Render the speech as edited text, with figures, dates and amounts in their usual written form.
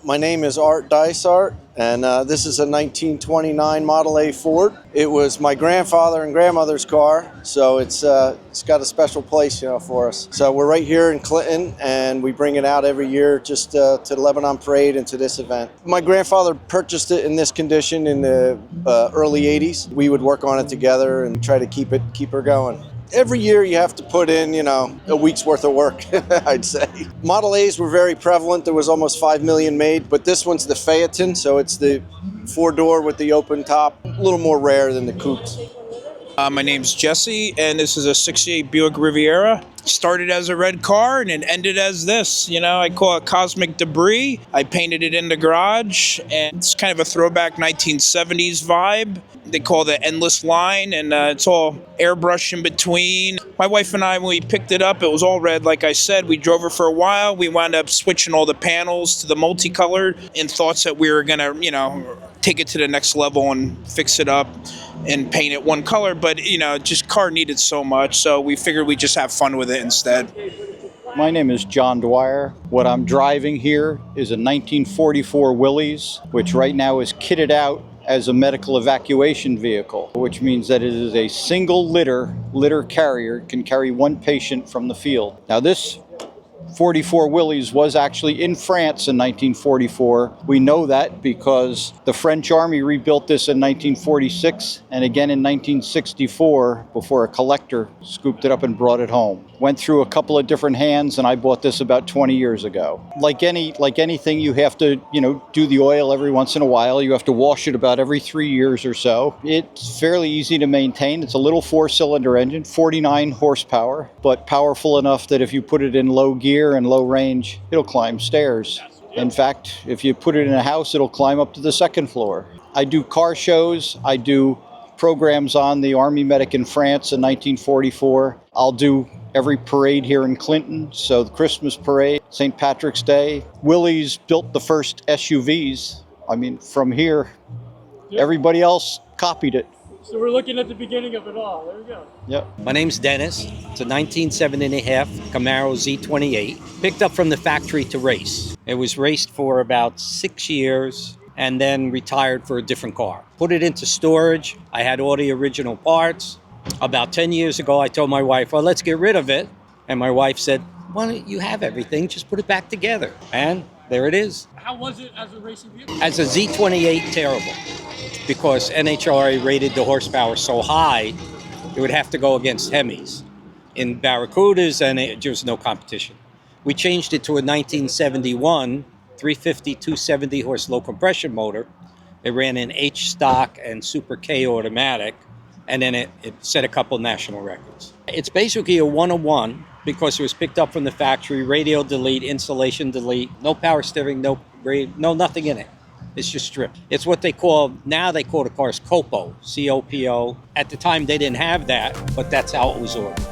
My name is Art Dysart, and this is a 1929 Model A Ford. It was my grandfather and grandmother's car, so it's got a special place, for us. So we're right here in Clinton, and we bring it out every year just to the Lebanon Parade and to this event. My grandfather purchased it in this condition in the early 80s. We would work on it together and try to keep her going. Every year you have to put in, a week's worth of work, I'd say. Model A's were very prevalent. There was almost 5 million made, but this one's the Phaeton, so it's the four-door with the open top. A little more rare than the coupes. My name's Jesse, and this is a 68 Buick Riviera. Started as a red car, and it ended as this. I call it Cosmic Debris. I painted it in the garage, and it's kind of a throwback 1970s vibe. They call it Endless Line, and it's all airbrush in between. My wife and I, when we picked it up, it was all red, like I said. We drove it for a while. We wound up switching all the panels to the multicolored in thoughts that we were going to, take it to the next level and fix it up and paint it one color. But, just car needed so much, so we figured we'd just have fun with it instead. My name is John Dwyer. What I'm driving here is a 1944 Willys, which right now is kitted out as a medical evacuation vehicle, which means that it is a single litter carrier. It can carry one patient from the field. Now this 44 Willys was actually in France in 1944. We know that because the French Army rebuilt this in 1946 and again in 1964 before a collector scooped it up and brought it home. Went through a couple of different hands, and I bought this about 20 years ago. Like anything, you have to, do the oil every once in a while. You have to wash it about every 3 years or so. It's fairly easy to maintain. It's a little 4-cylinder engine, 49 horsepower, but powerful enough that if you put it in low gear and low range, it'll climb stairs. In fact, if you put it in a house, it'll climb up to the second floor. I do car shows. I do programs on the Army medic in France in 1944. I'll do every parade here in Clinton, so the Christmas parade, St. Patrick's Day. Willys built the first SUVs. From here, Everybody else copied it. So we're looking at the beginning of it all. There we go. Yep. My name's Dennis. It's a 1970 Camaro Z28, picked up from the factory to race. It was raced for about 6 years and then retired for a different car. Put it into storage. I had all the original parts. About 10 years ago, I told my wife, well, let's get rid of it. And my wife said, why don't you have everything? Just put it back together. And there it is. How was it as a racing vehicle? As a Z28, terrible. Because NHRA rated the horsepower so high, it would have to go against Hemis in Barracudas, and there was no competition. We changed it to a 1971 350 270 horse low compression motor. It ran in H stock and Super K automatic, and then it set a couple national records. It's basically a one-on-one because it was picked up from the factory, radio delete, installation delete, no power steering, no nothing in it. It's just stripped. It's what now they call the cars COPO, C-O-P-O. At the time they didn't have that, but that's how it was ordered.